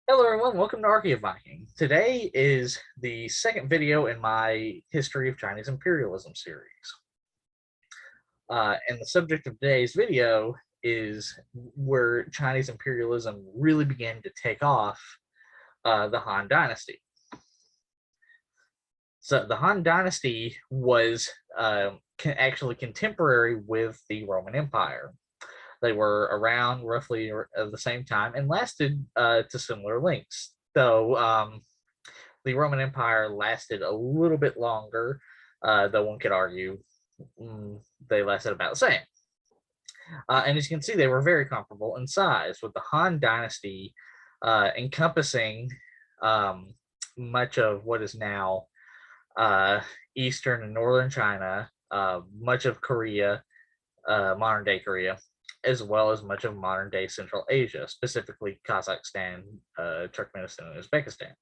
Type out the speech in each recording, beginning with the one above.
Hello everyone, welcome to Archaea Viking. Today is the second video in my History of Chinese Imperialism series. And the subject of today's video is where Chinese imperialism really began to take off, the Han Dynasty. So the Han Dynasty was actually contemporary with the Roman Empire. They were around roughly at the same time and lasted to similar lengths, though the Roman Empire lasted a little bit longer, though one could argue they lasted about the same. And as you can see, they were very comparable in size, with the Han Dynasty encompassing much of what is now eastern and northern China, much of Korea, modern day Korea, as well as much of modern day Central Asia, specifically Kazakhstan, Turkmenistan, and Uzbekistan.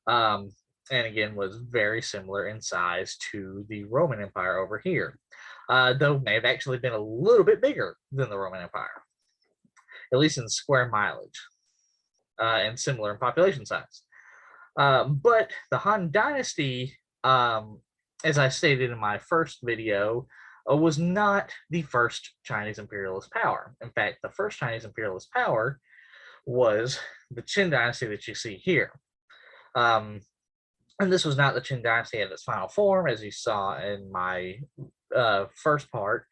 And again, was very similar in size to the Roman Empire over here, though may have actually been a little bit bigger than the Roman Empire, at least in square mileage, and similar in population size. But the Han Dynasty, as I stated in my first video, was not the first Chinese imperialist power. In fact, the first Chinese imperialist power was the Qin Dynasty that you see here. And this was not the Qin Dynasty at its final form, as you saw in my first part,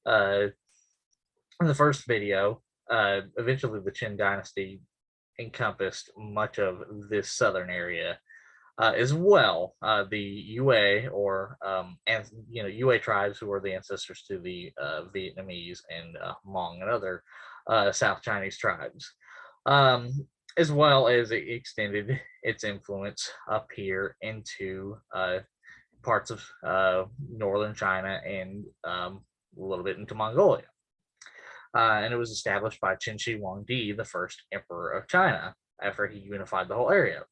in the first video. Eventually, the Qin Dynasty encompassed much of this southern area as well. The Yue, or Yue tribes, who were the ancestors to the Vietnamese and Hmong and other South Chinese tribes. As well as it extended its influence up here into parts of northern China and a little bit into Mongolia. And it was established by Qin Shi Huangdi, the first emperor of China, after he unified the whole area.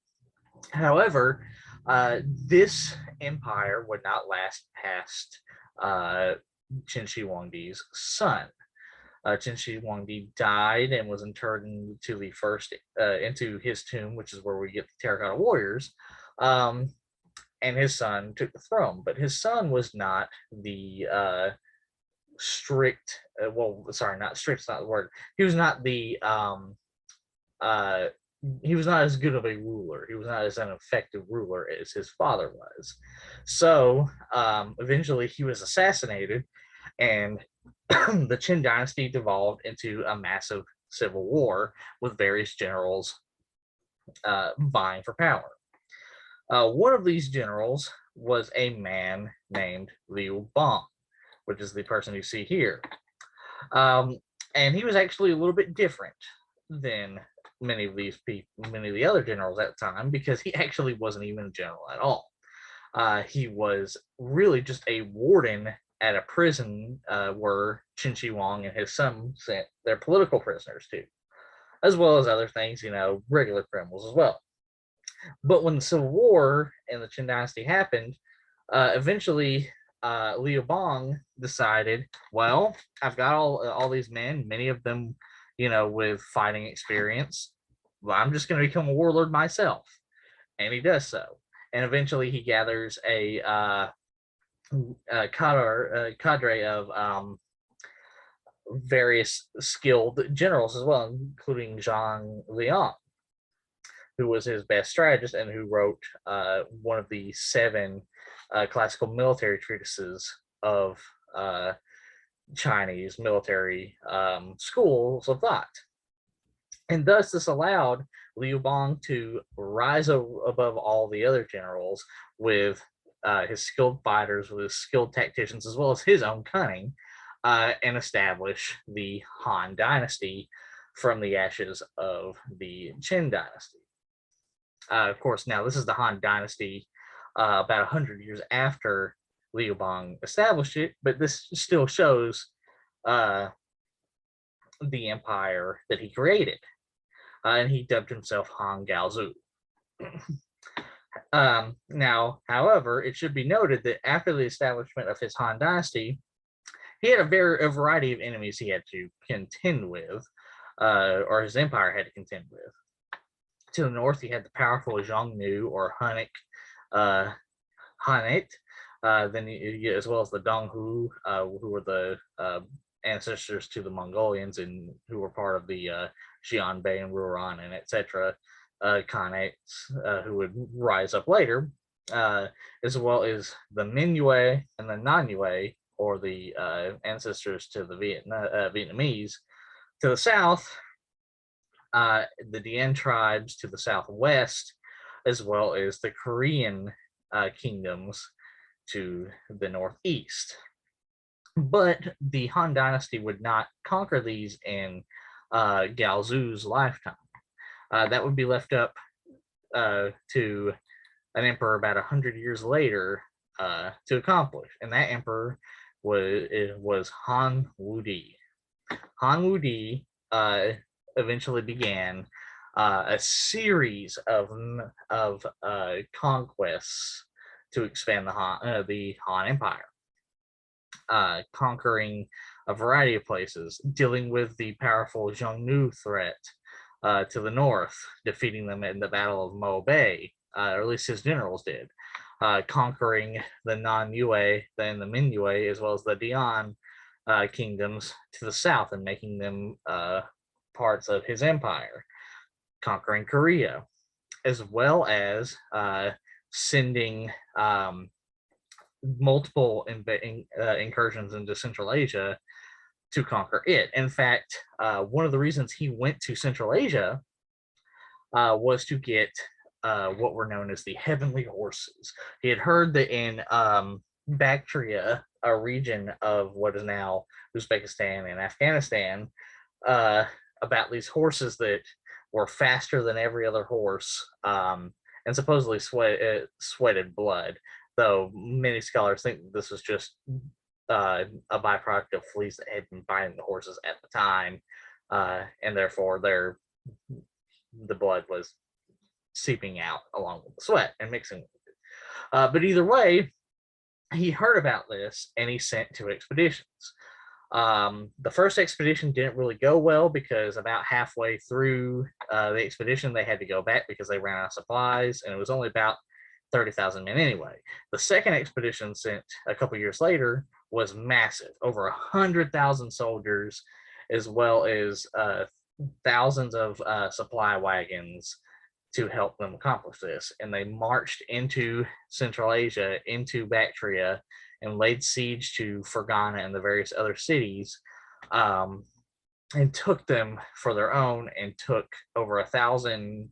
However, this empire would not last past Qin Shi Huangdi's son. Qin Shi Huangdi died and was interred into the first into his tomb, which is where we get the terracotta warriors. And his son took the throne, but his son was not the strict. Not strict. Not the word. He was not the he was not as good of a ruler. He was not as an effective ruler as his father was. So eventually, he was assassinated, and the Qin Dynasty devolved into a massive civil war with various generals vying for power. One of these generals was a man named Liu Bang, which is the person you see here. And he was actually a little bit different than many of the other generals at the time, because he actually wasn't even a general at all. He was really just a warden at a prison where Qin Shi Huang and his son sent their political prisoners to, as well as other things, regular criminals as well. But when the Civil War and the Qin Dynasty happened, eventually Liu Bang decided, well, I've got all these men, many of them, with fighting experience. Well, I'm just going to become a warlord myself. And he does so. And eventually he gathers a cadre of various skilled generals as well, including Zhang Liang, who was his best strategist and who wrote one of the 7 classical military treatises of Chinese military schools of thought. And thus this allowed Liu Bang to rise above all the other generals with his skilled fighters, with his skilled tacticians, as well as his own cunning, and establish the Han Dynasty from the ashes of the Qin Dynasty. Of course, now this is the Han Dynasty about 100 years after Liu Bang established it, but this still shows the empire that he created. And he dubbed himself Han Gaozu. Now, however, it should be noted that after the establishment of his Han Dynasty, he had a variety of enemies he had to contend with, or his empire had to contend with. To the north, you had the powerful Xiongnu or Hunnic Hanate, then as well as the Donghu, who were the ancestors to the Mongolians and who were part of the Xianbei and Ruran and etc. Khanates who would rise up later, as well as the Minyue and the Nanyue, or the ancestors to the Vietnamese. To the south, the Dien tribes to the southwest, as well as the Korean kingdoms to the northeast. But the Han Dynasty would not conquer these in Gaozu's lifetime. That would be left up to an emperor about 100 years later to accomplish, and that emperor was Han Wudi. Han Wudi eventually began a series of conquests to expand the Han Empire, conquering a variety of places, dealing with the powerful Xiongnu threat to the north, defeating them in the Battle of Mo Bay, or at least his generals did, conquering the Nanyue, then the Minyue, as well as the Dian kingdoms to the south and making them parts of his empire, conquering Korea, as well as sending multiple incursions into Central Asia to conquer it. In fact, one of the reasons he went to Central Asia was to get what were known as the heavenly horses. He had heard that in Bactria, a region of what is now Uzbekistan and Afghanistan, about these horses that were faster than every other horse and supposedly sweated blood, though many scholars think this was just a byproduct of fleas that had been biting the horses at the time, and therefore the blood was seeping out along with the sweat and mixing with it. But either way, he heard about this and he sent 2 expeditions. The first expedition didn't really go well because about halfway through the expedition, they had to go back because they ran out of supplies, and it was only about 30,000 men anyway. The second expedition, sent a couple years later, was massive, over 100,000 soldiers, as well as thousands of supply wagons to help them accomplish this. And they marched into Central Asia, into Bactria, and laid siege to Fergana and the various other cities, and took them for their own, and took over 1,000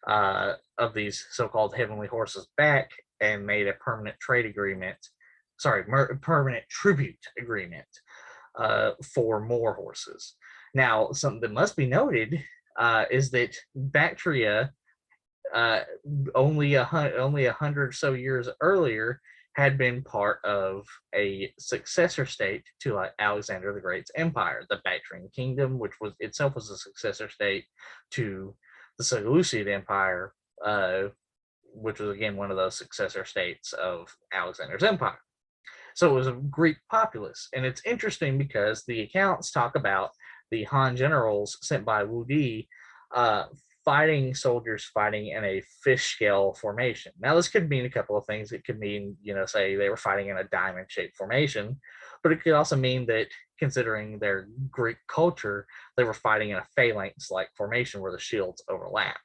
of these so-called heavenly horses back, and made a permanent permanent tribute agreement for more horses. Now, something that must be noted is that Bactria, only 100 or so years earlier, had been part of a successor state to Alexander the Great's empire, the Bactrian Kingdom, which was itself was a successor state to the Seleucid Empire, which was again one of those successor states of Alexander's empire. So it was a Greek populace, and it's interesting because the accounts talk about the Han generals sent by Wudi soldiers fighting in a fish scale formation. Now, this could mean a couple of things. It could mean, say they were fighting in a diamond-shaped formation, but it could also mean that, considering their Greek culture, they were fighting in a phalanx-like formation where the shields overlapped.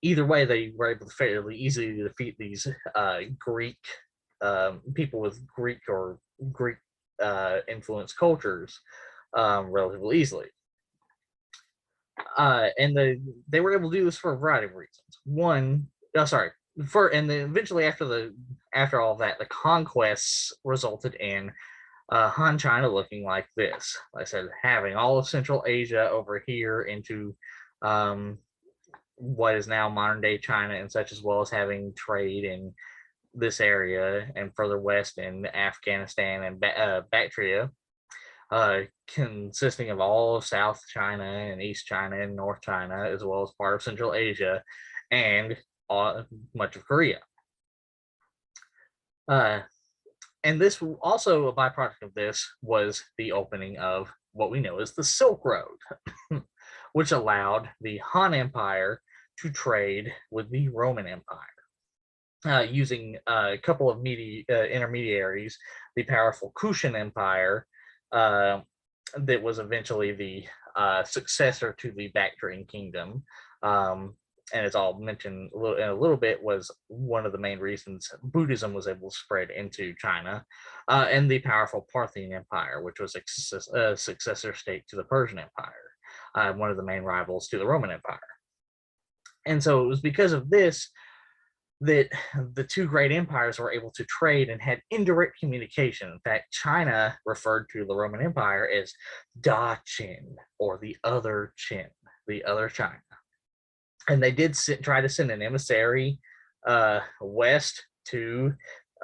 Either way, they were able to fairly easily defeat these Greek people with Greek or Greek influenced cultures relatively easily. And they were able to do this for a variety of reasons. And then eventually after all that, the conquests resulted in Han China looking like this. Like I said, having all of Central Asia over here into what is now modern day China and such, as well as having trade in this area and further west in Afghanistan and Bactria, consisting of all of South China and East China and North China, as well as part of Central Asia and much of Korea. And this also, a byproduct of this was the opening of what we know as the Silk Road, which allowed the Han Empire to trade with the Roman Empire. Using a couple of intermediaries, the powerful Kushan Empire, that was eventually the successor to the Bactrian Kingdom, and it's all mentioned in a little bit, was one of the main reasons Buddhism was able to spread into China, and the powerful Parthian Empire, which was a successor state to the Persian Empire, one of the main rivals to the Roman Empire. And so it was because of this that the two great empires were able to trade and had indirect communication. In fact, China referred to the Roman Empire as Da Qin, or the other Qin, the other China. And they did try to send an emissary west to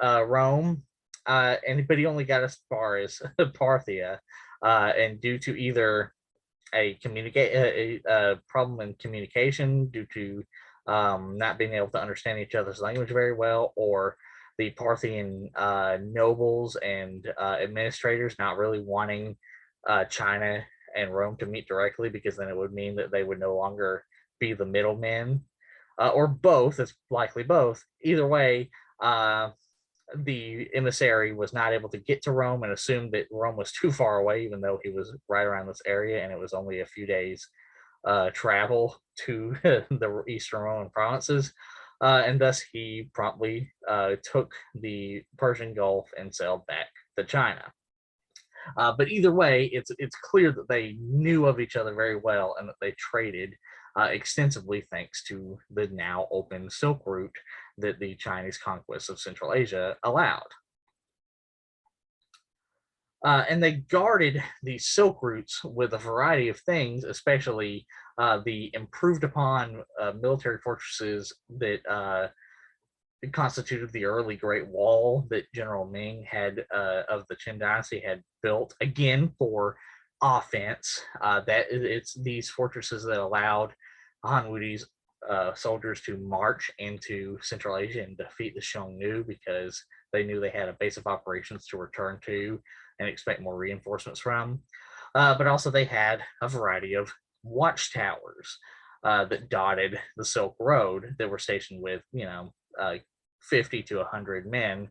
Rome, but he only got as far as Parthia, and due to either a problem in communication due to not being able to understand each other's language very well, or the Parthian nobles and administrators not really wanting China and Rome to meet directly, because then it would mean that they would no longer be the middlemen, or both. It's likely both. Either way, the emissary was not able to get to Rome and assumed that Rome was too far away, even though he was right around this area and it was only a few days travel to the Eastern Roman provinces, and thus he promptly took the Persian Gulf and sailed back to China. But either way, it's clear that they knew of each other very well and that they traded extensively, thanks to the now open Silk Route that the Chinese conquest of Central Asia allowed. And they guarded the Silk Routes with a variety of things, especially the improved upon military fortresses that constituted the early Great Wall that General Ming had of the Qin Dynasty had built, again for offense. That it's these fortresses that allowed Han Wudi's soldiers to march into Central Asia and defeat the Xiongnu, because they knew they had a base of operations to return to and expect more reinforcements from. But also they had a variety of watchtowers that dotted the Silk Road that were stationed with, 50 to 100 men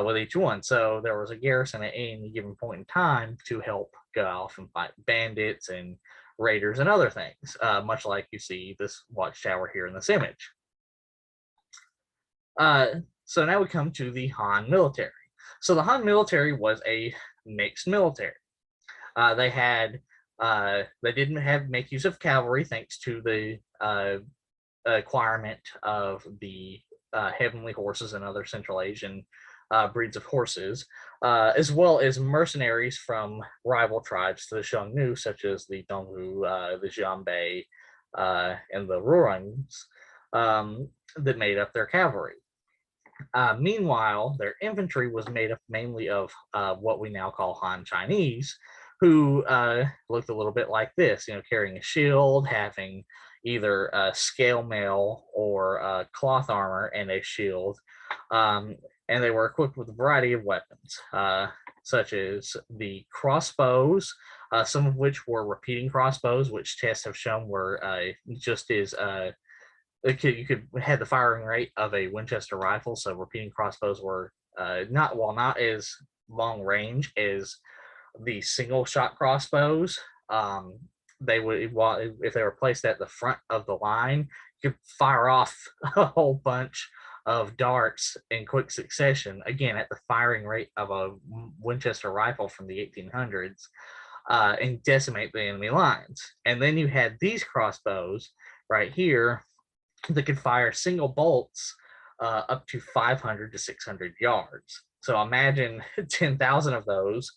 with each one. So there was a garrison at any given point in time to help go off and fight bandits and raiders and other things, much like you see this watchtower here in this image. So now we come to the Han military. So the Han military was a mixed military. They didn't make use of cavalry, thanks to the acquirement of the heavenly horses and other Central Asian breeds of horses, as well as mercenaries from rival tribes to the Xiongnu, such as the Donghu, the Jianbei, and the Ruans, that made up their cavalry. Meanwhile, their infantry was made up mainly of what we now call Han Chinese, who looked a little bit like this, carrying a shield, having either scale mail or cloth armor and a shield. And they were equipped with a variety of weapons, such as the crossbows, some of which were repeating crossbows, which tests have shown were just as you could have the firing rate of a Winchester rifle. So repeating crossbows were not as long range as the single shot crossbows. They would, if they were placed at the front of the line, you could fire off a whole bunch of darts in quick succession, again at the firing rate of a Winchester rifle from the 1800s, and decimate the enemy lines. And then you had these crossbows right here that could fire single bolts up to 500 to 600 yards. So imagine 10,000 of those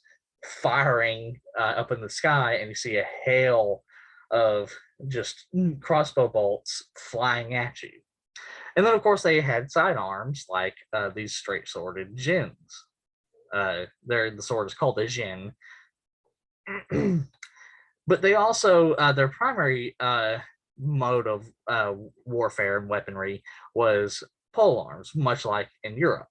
firing up in the sky, and you see a hail of just crossbow bolts flying at you. And then, of course, they had sidearms like these straight-sworded Jins. The sword is called a Jin. But they also, their primary mode of warfare and weaponry was polearms, much like in Europe.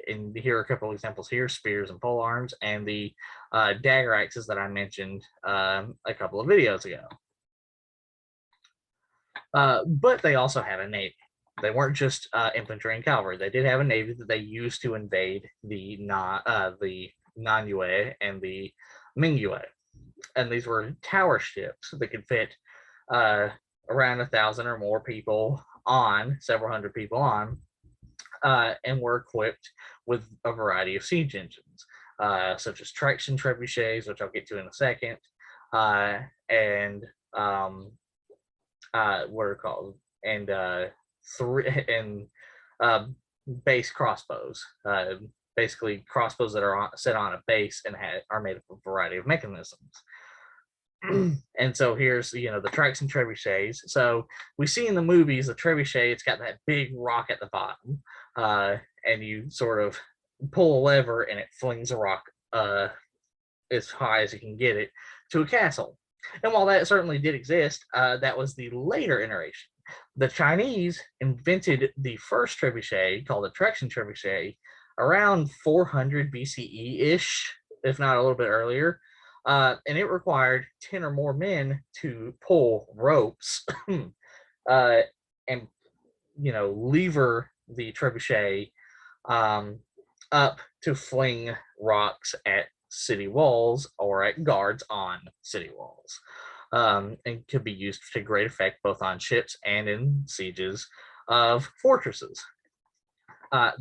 And here are a couple of examples here: spears and polearms, and the dagger axes that I mentioned a couple of videos ago. But they also had a navy. They weren't just infantry and cavalry. They did have a navy that they used to invade the Nanyue and the Mingyue. And these were tower ships that could fit around 1,000 or more people on, several hundred people on, and were equipped with a variety of siege engines, such as traction trebuchets, which I'll get to in a second, and what are called, and base crossbows. Basically, crossbows that are set on a base and are made up of a variety of mechanisms. And so here's the traction trebuchets. So we see in the movies the trebuchet, it's got that big rock at the bottom, and you sort of pull a lever and it flings a rock as high as you can get it to a castle. And while that certainly did exist, that was the later iteration. The Chinese invented the first trebuchet, called the traction trebuchet, around 400 BCE-ish, if not a little bit earlier. And it required 10 or more men to pull ropes and lever the trebuchet up to fling rocks at city walls or at guards on city walls, and could be used to great effect both on ships and in sieges of fortresses.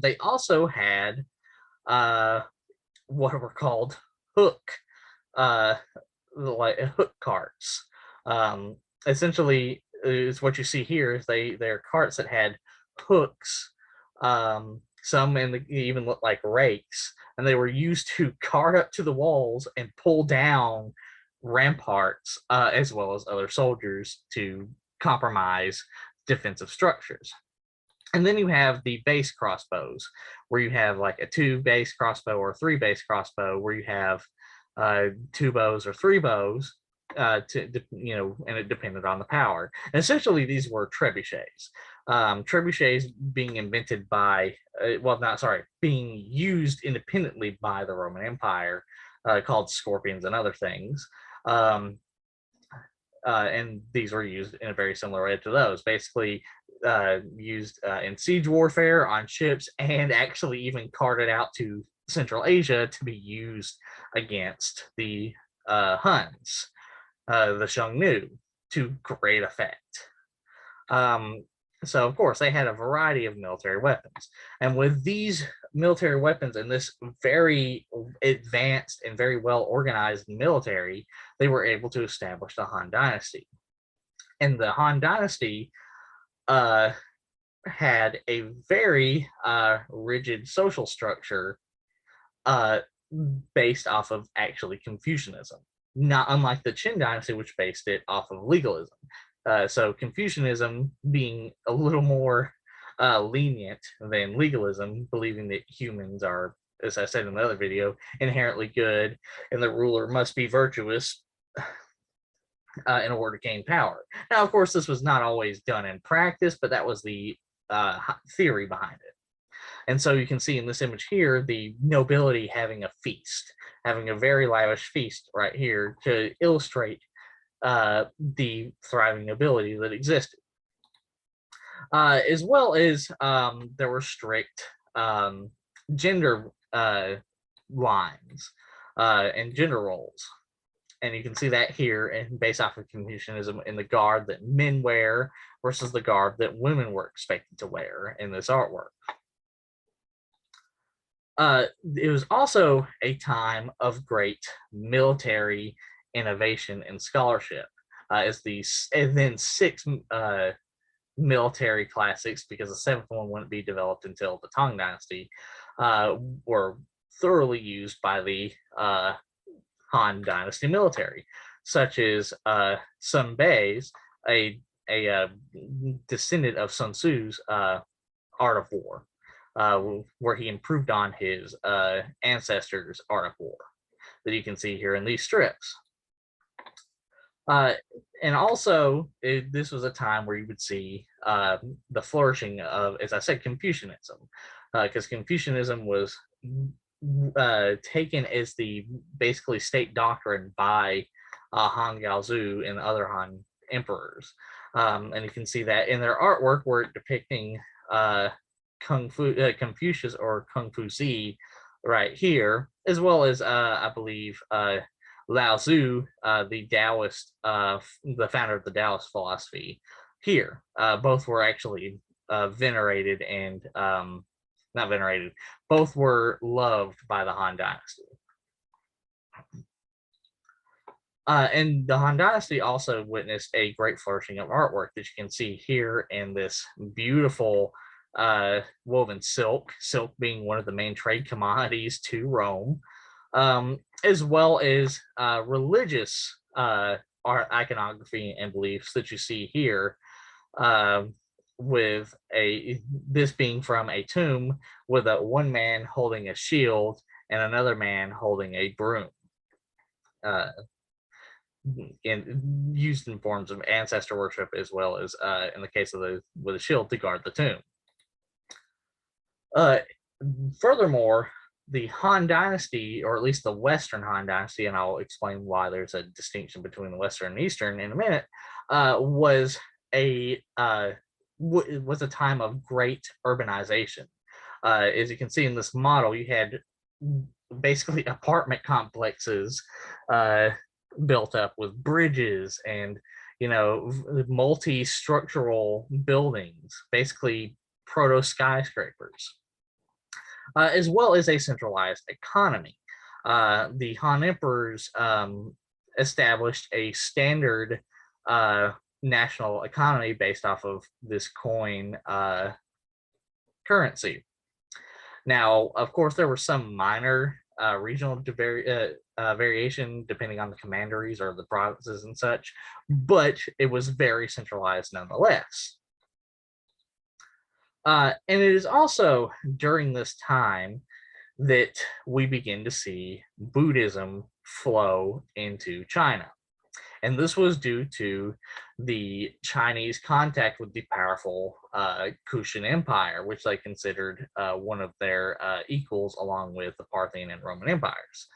They also had what were called hook carts. Essentially, is what you see here is they're carts that had hooks. Some even look like rakes, and they were used to cart up to the walls and pull down ramparts, as well as other soldiers to compromise defensive structures. And then you have the base crossbows, where you have like a 2-base crossbow or 3-base crossbow, where you have 2 bows or 3 bows, and it depended on the power. And essentially, these were trebuchets. Trebuchets being invented by, being used independently by the Roman Empire, called scorpions and other things. And these were used in a very similar way to those. Basically, used in siege warfare on ships, and actually even carted out to Central Asia to be used against the Huns, the Xiongnu, to great effect. So, of course, they had a variety of military weapons. And with these military weapons and this very advanced and very well organized military, they were able to establish the Han Dynasty. And the Han Dynasty had a very rigid social structure based off of actually Confucianism, not unlike the Qin Dynasty, which based it off of legalism. So Confucianism being a little more lenient than legalism, believing that humans are, as I said in the other video, inherently good, and the ruler must be virtuous in order to gain power. Now, of course, this was not always done in practice, but that was the theory behind it. And so you can see in this image here, the nobility having a feast, having a very lavish feast right here to illustrate the thriving nobility that existed. As well as there were strict gender lines and gender roles. And you can see that here, and based off of Confucianism, in the garb that men wear versus the garb that women were expected to wear in this artwork. It was also a time of great military innovation and scholarship, as these, and then 6 military classics, because the 7th one wouldn't be developed until the Tang Dynasty, were thoroughly used by the Han Dynasty military, such as Sun Bei's, a descendant of Sun Tzu's art of war, where he improved on his ancestors' art of war, that you can see here in these strips. And also, this was a time where you would see the flourishing of, as I said, Confucianism, because Confucianism was taken as the basically state doctrine by Han Gaozu and other Han emperors. And you can see that in their artwork, where depicting Confucius or Kung Fu Zi right here, as well as I believe Lao Tzu, the Taoist, the founder of the Taoist philosophy. Here, both were actually venerated and not venerated. Both were loved by the Han Dynasty. And the Han Dynasty also witnessed a great flourishing of artwork that you can see here in this beautiful woven silk, silk being one of the main trade commodities to Rome, as well as religious art, iconography, and beliefs that you see here, with this being from a tomb with one man holding a shield and another man holding a broom. Used in forms of ancestor worship, as well as in the case of with a shield to guard the tomb. Furthermore, the Han Dynasty, or at least the Western Han Dynasty, and I'll explain why there's a distinction between the Western and Eastern in a minute, was a time of great urbanization. As you can see in this model, you had basically apartment complexes built up with bridges and multi-structural buildings, basically proto skyscrapers, as well as a centralized economy. The Han emperors established a standard national economy based off of this coin currency. Now, of course, there were some minor regional variation depending on the commanderies or the provinces and such, but it was very centralized nonetheless. And it is also during this time that we begin to see Buddhism flow into China. And this was due to the Chinese contact with the powerful Kushan Empire, which they considered one of their equals, along with the Parthian and Roman empires.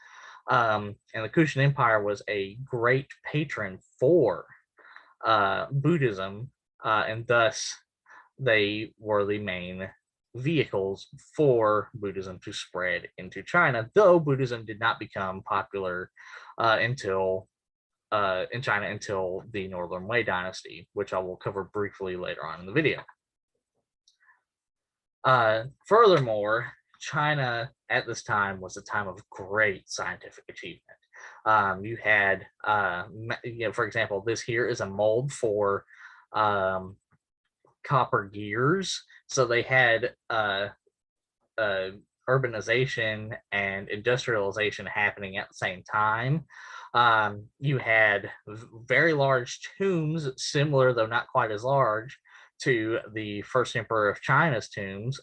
And the Kushan Empire was a great patron for Buddhism, and thus they were the main vehicles for Buddhism to spread into China, though Buddhism did not become popular in China until the Northern Wei Dynasty, which I will cover briefly later on in the video. Furthermore, China at this time was a time of great scientific achievement. You had, for example, this here is a mold for copper gears. So they had urbanization and industrialization happening at the same time. You had very large tombs, similar though not quite as large to the first emperor of China's tombs,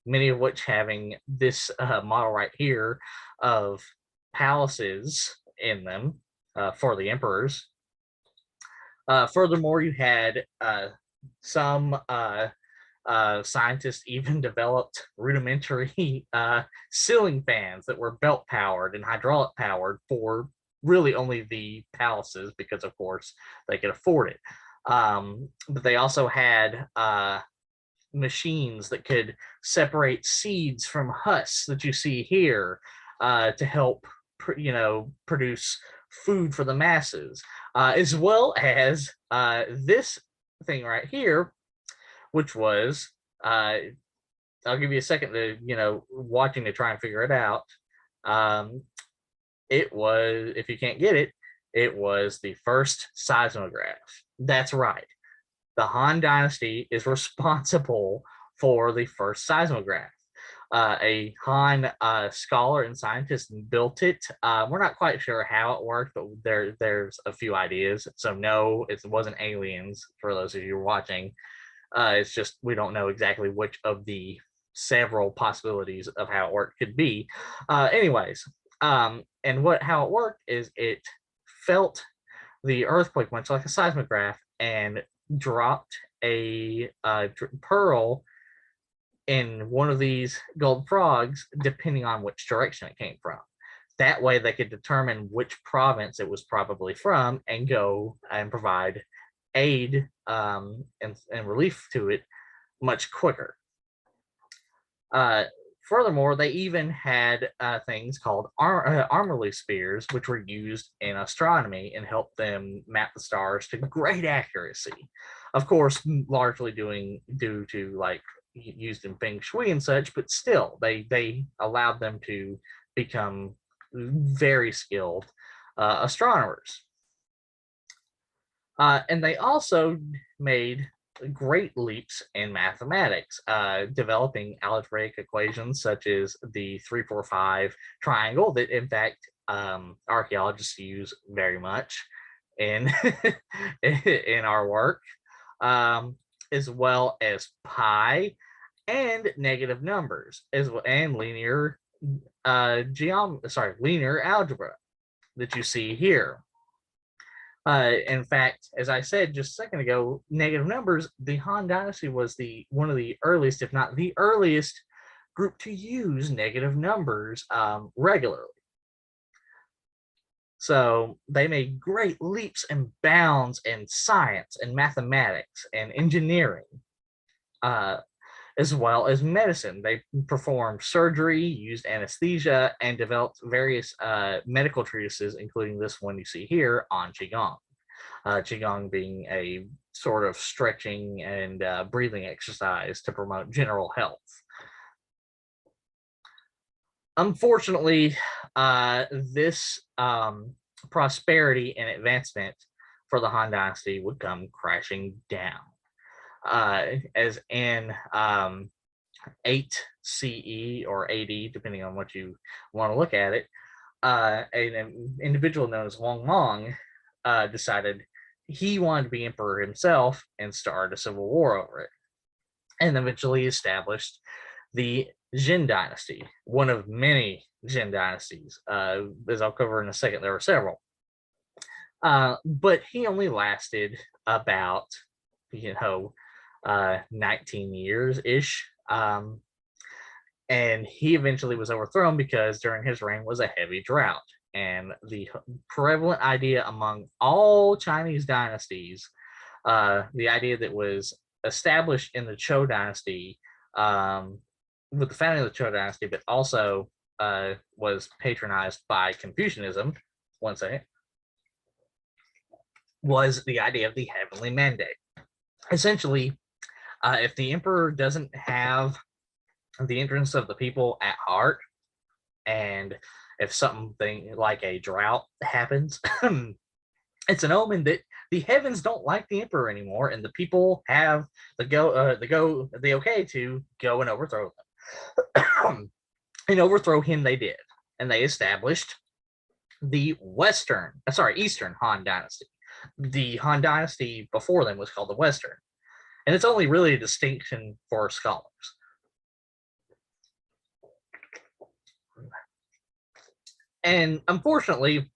many of which having this model right here of palaces in them for the emperors. Furthermore, you had some scientists even developed rudimentary ceiling fans that were belt powered and hydraulic powered for really only the palaces, because of course they could afford it. But they also had machines that could separate seeds from husks that you see here to help produce food for the masses, as well as this thing right here, which was I'll give you a second to watching to try and figure it out. It was, if you can't get it, it was the first seismograph. That's right. The Han Dynasty is responsible for the first seismograph. A Han scholar and scientist built it. We're not quite sure how it worked, but there's a few ideas. So no, it wasn't aliens, for those of you who are watching. It's just we don't know exactly which of the several possibilities of how it worked could be. Anyways, and how it worked is it felt the earthquake much like a seismograph and dropped a pearl in one of these gold frogs, depending on which direction it came from. That way they could determine which province it was probably from and go and provide aid and relief to it much quicker. Furthermore, they even had things called armorly spears, which were used in astronomy and helped them map the stars to great accuracy. Of course, largely due to like used in feng shui and such, but still, they allowed them to become very skilled astronomers. And they also made great leaps in mathematics, developing algebraic equations such as the 3-4-5 triangle that, in fact, archaeologists use very much in in our work, as well as pi and negative numbers, as well, and linear linear algebra that you see here. In fact, as I said just a second ago, negative numbers, the Han Dynasty was one of the earliest, if not the earliest, group to use negative numbers regularly. So they made great leaps and bounds in science and mathematics and engineering, as well as medicine. They performed surgery, used anesthesia, and developed various medical treatises, including this one you see here on Qigong. Qigong being a sort of stretching and breathing exercise to promote general health. Unfortunately, this prosperity and advancement for the Han Dynasty would come crashing down. As in 8 CE or AD, depending on what you want to look at it, an individual known as Wang Mang decided he wanted to be emperor himself and started a civil war over it, and eventually established the Qin Dynasty, one of many Qin dynasties. As I'll cover in a second, there were several. But he only lasted about, 19 years-ish. And he eventually was overthrown because during his reign was a heavy drought. And the prevalent idea among all Chinese dynasties, the idea that was established in the Zhou dynasty, with the founding of the Zhou dynasty, but also was patronized by Confucianism, one second, was the idea of the heavenly mandate. Essentially, if the emperor doesn't have the interests of the people at heart, and if something like a drought happens, it's an omen that the heavens don't like the emperor anymore, and the people have the okay to go and overthrow them. And overthrow him they did, and they established the Eastern Han Dynasty. The Han Dynasty before them was called the Western, and it's only really a distinction for scholars. And unfortunately,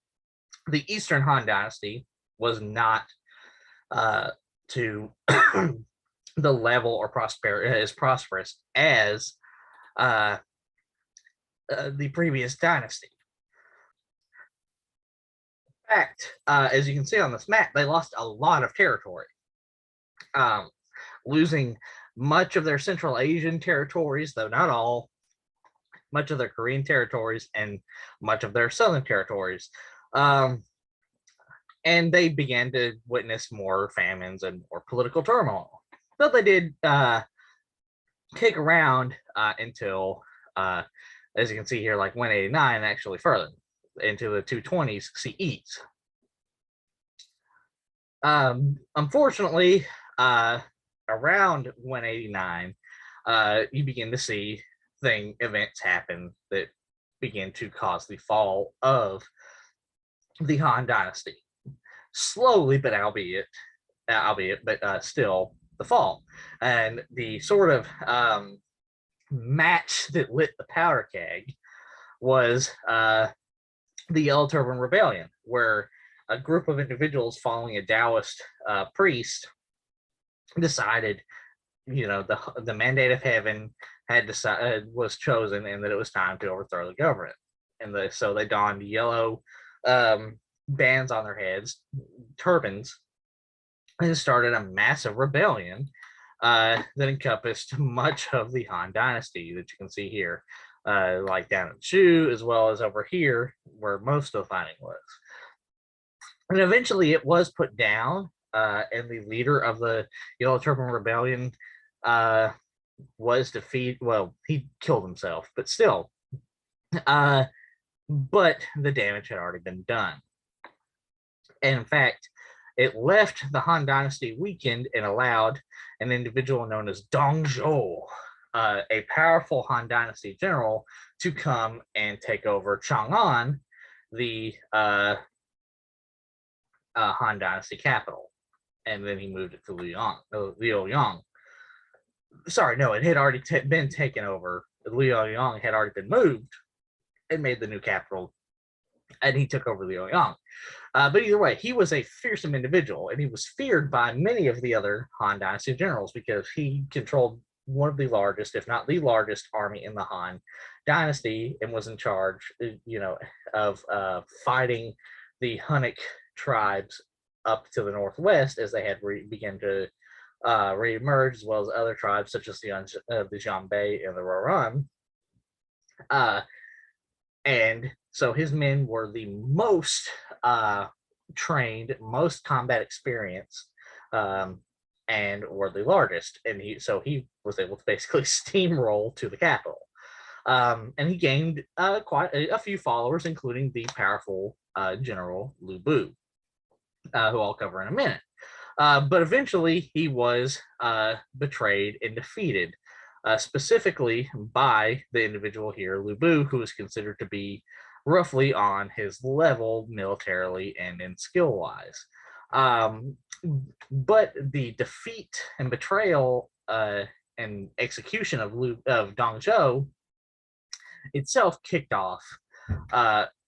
the Eastern Han Dynasty was not to the level or as prosperous as the previous dynasty. In fact, as you can see on this map, they lost a lot of territory, losing much of their Central Asian territories, though not all, much of their Korean territories, and much of their southern territories. And they began to witness more famines and more political turmoil. But they did kick around until, as you can see here, like 189, actually further into the 220s CEs. Unfortunately, around 189, you begin to see events happen that begin to cause the fall of the Han Dynasty. Slowly, but albeit, but still the fall. And the sort of match that lit the powder keg was the Yellow Turban Rebellion, where a group of individuals following a Taoist priest decided, the mandate of heaven was chosen, and that it was time to overthrow the government. And so they donned yellow bands on their heads, turbans, and started a massive rebellion that encompassed much of the Han Dynasty that you can see here, like down in Zhou, as well as over here, where most of the fighting was. And eventually it was put down, and the leader of the Yellow Turban Rebellion was defeated. Well, he killed himself, but still. But the damage had already been done. And in fact, it left the Han Dynasty weakened and allowed an individual known as Dongcho, a powerful Han Dynasty general, to come and take over Chang'an, the Han Dynasty capital. And then he moved it to Liuyang. Sorry, no, it had already been taken over. Liuyang had already been moved and made the new capital, and he took over Liuyang. But either way, he was a fearsome individual, and he was feared by many of the other Han Dynasty generals because he controlled one of the largest, if not the largest, army in the Han Dynasty, and was in charge, of fighting the Hunnic tribes up to the northwest as they had begun to reemerge, as well as other tribes such as the Jianbei and the Roran. And so his men were the most trained, most combat experienced, and were the largest. And he was able to basically steamroll to the capital. And he gained quite a few followers, including the powerful General Lu Bu, who I'll cover in a minute. But eventually he was betrayed and defeated, specifically by the individual here, Lu Bu, who is considered to be roughly on his level militarily and in skill wise. But the defeat and betrayal and execution of Dongzhou itself kicked off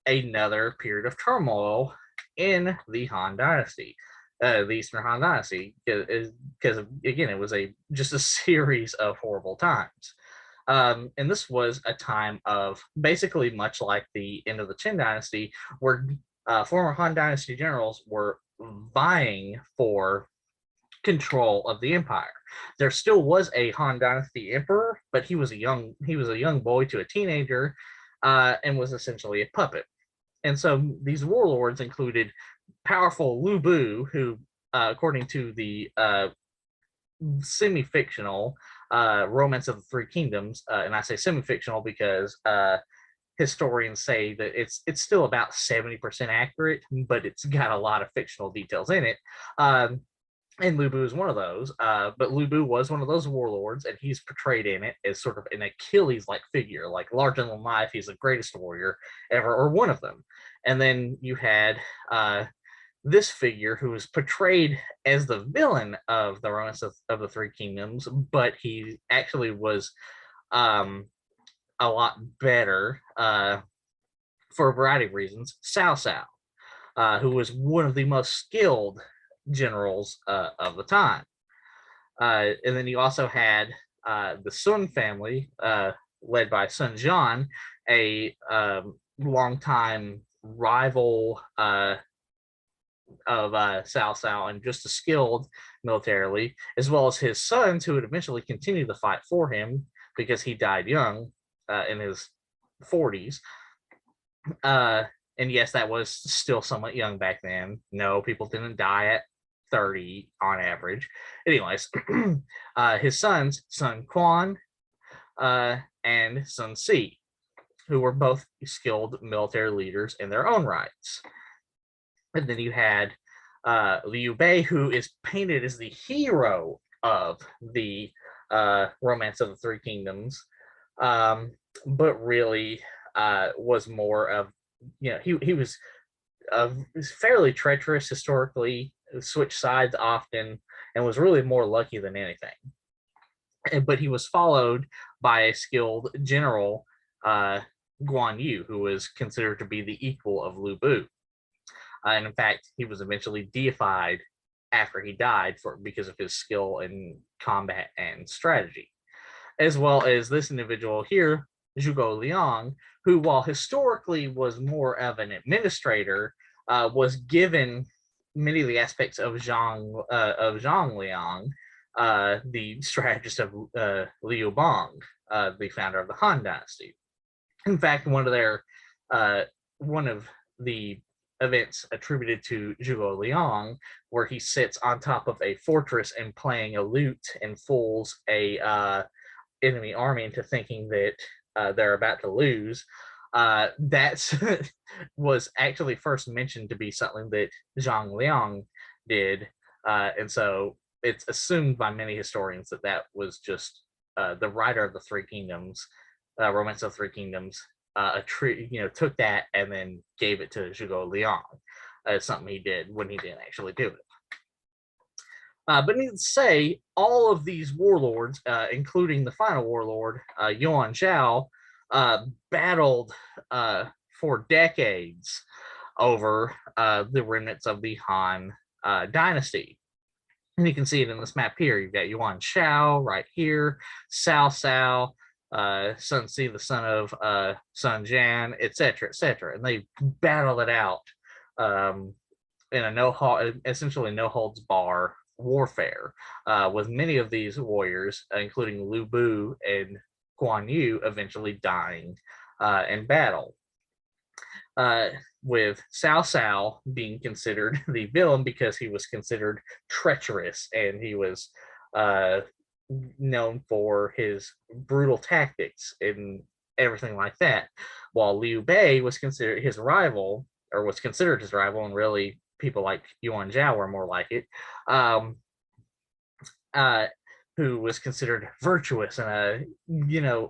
another period of turmoil in the Han Dynasty, the Eastern Han Dynasty, because again, it was just a series of horrible times. And this was a time of basically much like the end of the Qin Dynasty, where former Han Dynasty generals were vying for control of the empire. There still was a Han Dynasty emperor, but he was a young boy to a teenager, and was essentially a puppet. And so these warlords included powerful Lu Bu, who, according to the semi-fictional Romance of the Three Kingdoms, and I say semi-fictional because historians say that it's still about 70% accurate, but it's got a lot of fictional details in it. And Lu Bu is one of those, but Lu Bu was one of those warlords, and he's portrayed in it as sort of an Achilles-like figure, like larger than life. He's the greatest warrior ever, or one of them. And then you had this figure who was portrayed as the villain of the Romance of the Three Kingdoms, but he actually was a lot better for a variety of reasons. Cao Cao, who was one of the most skilled generals of the time. And then you also had the Sun family, led by Sun Jian, a longtime rival of Cao Cao and just as skilled militarily, as well as his sons, who would eventually continue the fight for him because he died young, in his 40s. And yes, that was still somewhat young back then. No, people didn't die at 30 on average. Anyways, his sons, Sun Quan and Sun Si, who were both skilled military leaders in their own rights. And then you had Liyue, who is painted as the hero of the Romance of the Three Kingdoms, but really was more of, he was fairly treacherous historically, switched sides often, and was really more lucky than anything. But he was followed by a skilled general, Guan Yu, who was considered to be the equal of Lu Bu. And in fact, he was eventually deified after he died because of his skill in combat and strategy, as well as this individual here, Zhuge Liang, who, while historically was more of an administrator, was given many of the aspects of Zhang Liang, the strategist of Liu Bang, the founder of the Han Dynasty. In fact, one of the events attributed to Zhuge Liang, where he sits on top of a fortress and playing a lute and fools a enemy army into thinking that they're about to lose. That's was actually first mentioned to be something that Zhang Liang did, and so it's assumed by many historians that that was just the writer of the Three Kingdoms, Romance of Three Kingdoms, took that and then gave it to Zhuge Liang as something he did when he didn't actually do it. But needless to say, all of these warlords, including the final warlord, Yuan Shao, battled for decades over the remnants of the Han Dynasty. And you can see it in this map here. You've got Yuan Shao right here, Cao Cao, Sun Si, the son of Sun Jian, etc., etc. And they battled it out in a essentially no holds bar warfare, with many of these warriors, including Lu Bu and Guan Yu, eventually dying in battle. With Cao Cao being considered the villain because he was considered treacherous and he was known for his brutal tactics and everything like that, while Liu Bei was considered his rival, and really people like Yuan Zhao were more like it, who was considered virtuous and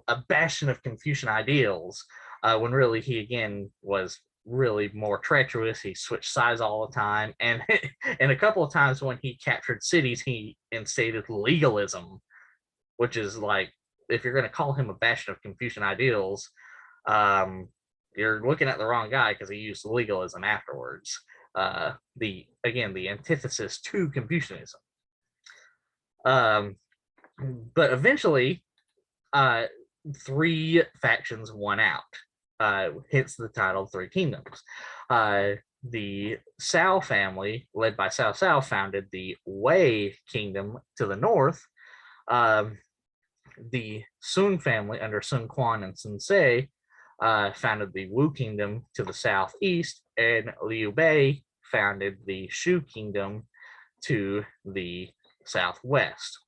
a bastion of Confucian ideals, when really he again was really more treacherous. He switched sides all the time, and and a couple of times when he captured cities, he instated legalism, which is like, if you're going to call him a bastion of Confucian ideals, you're looking at the wrong guy, because he used legalism afterwards. The antithesis to Confucianism. But eventually, three factions won out, hence the title Three Kingdoms. The Cao family, led by Cao Cao, founded the Wei Kingdom to the north. The Sun family, under Sun Quan and Sun Ce, founded the Wu Kingdom to the southeast, and Liu Bei founded the Shu Kingdom to the southwest.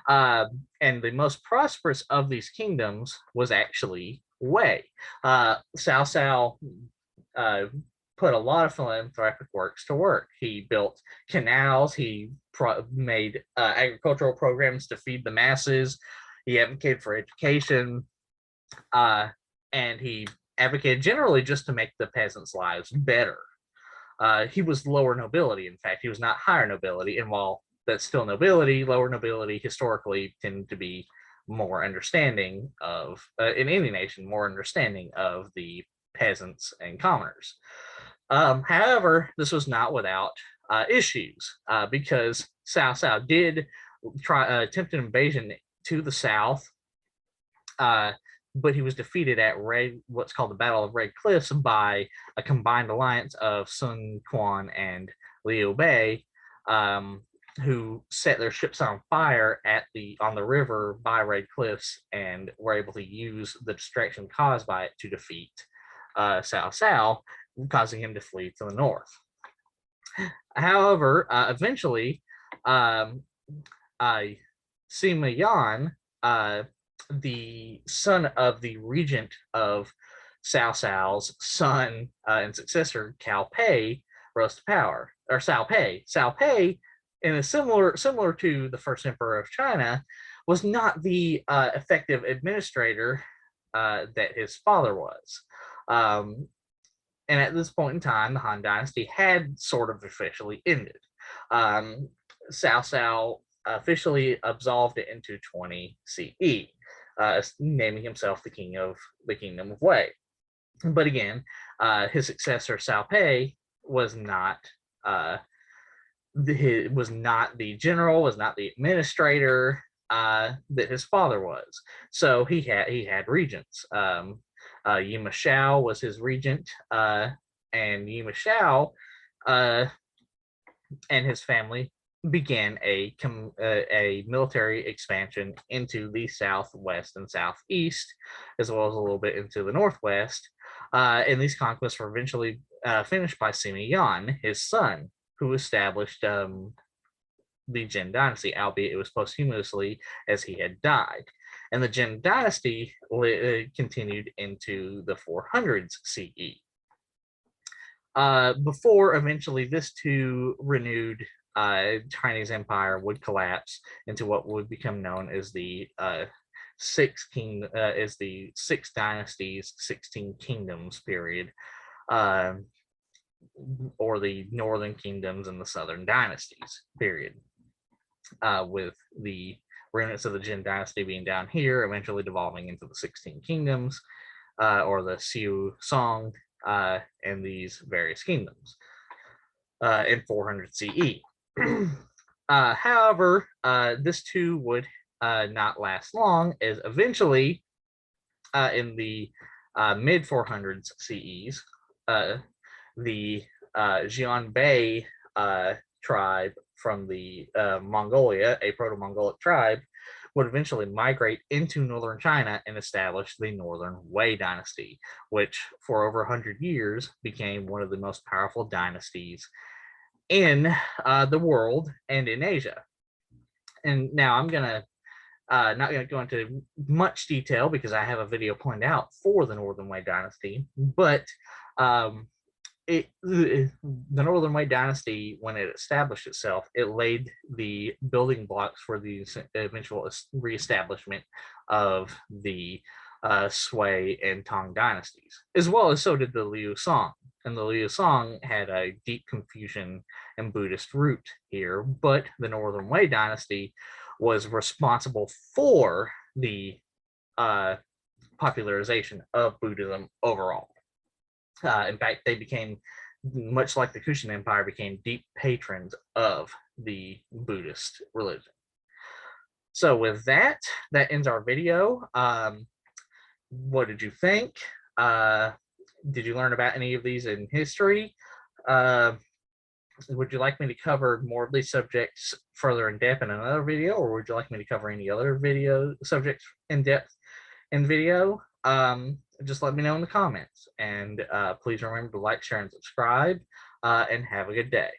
And the most prosperous of these kingdoms was actually Wei. Cao Cao put a lot of philanthropic works to work. He built canals, he made agricultural programs to feed the masses, he advocated for education, and he advocated generally just to make the peasants' lives better. He was lower nobility, in fact, he was not higher nobility, and while that's still nobility, lower nobility historically tend to be more understanding of, in any nation, more understanding of the peasants and commoners. However, this was not without issues, because Cao Cao did attempt an invasion to the south, but he was defeated at what's called the Battle of Red Cliffs by a combined alliance of Sun Quan and Liu Bei, who set their ships on fire on the river by Red Cliffs, and were able to use the distraction caused by it to defeat Cao Cao, causing him to flee to the north. However, eventually, Sima Yan, the son of the regent of Cao Cao's son and successor, Cao Pei, rose to power. Or Cao Pei. Cao Pei, in a similar to the first emperor of China, was not the effective administrator that his father was. And at this point in time, the Han Dynasty had sort of officially ended. Cao Cao officially absolved it in 220 CE, naming himself the king of the Kingdom of Wei. But again, his successor Cao Pei was not the general, was not the administrator that his father was. So he had regents. Yima Shao was his regent, and Yima Shao and his family began a military expansion into the southwest and southeast, as well as a little bit into the northwest. And these conquests were eventually finished by Sima Yan, his son, who established the Qin Dynasty, albeit it was posthumously as he had died. And the Qin Dynasty continued into the 400s CE. Before eventually this too renewed Chinese empire would collapse into what would become known as the Six Dynasties, 16 Kingdoms period, or the Northern Kingdoms and the Southern Dynasties period, with the remnants of the Jin Dynasty being down here, eventually devolving into the 16 Kingdoms, or the Xiu Song, and these various kingdoms in 400 CE. However, this too would not last long, as eventually in the mid 400s CEs, the Xianbei tribe from the Mongolia, a proto-Mongolic tribe, would eventually migrate into northern China and establish the Northern Wei Dynasty, which for over 100 years became one of the most powerful dynasties in the world and in Asia. And now I'm gonna not going to go into much detail because I have a video planned out for the Northern Wei Dynasty, but the Northern Wei Dynasty, when it established itself, it laid the building blocks for the eventual reestablishment of the Sui and Tang dynasties, as well as so did the Liu Song. And the Liu Song had a deep Confucian and Buddhist root here, but the Northern Wei Dynasty was responsible for the popularization of Buddhism overall. In fact, they became, much like the Kushan Empire, became deep patrons of the Buddhist religion. So with that, that ends our video. What did you think? Did you learn about any of these in history? Would you like me to cover more of these subjects further in depth in another video, or would you like me to cover any other video subjects in depth in video? Just let me know in the comments, and please remember to like, share, and subscribe, and have a good day.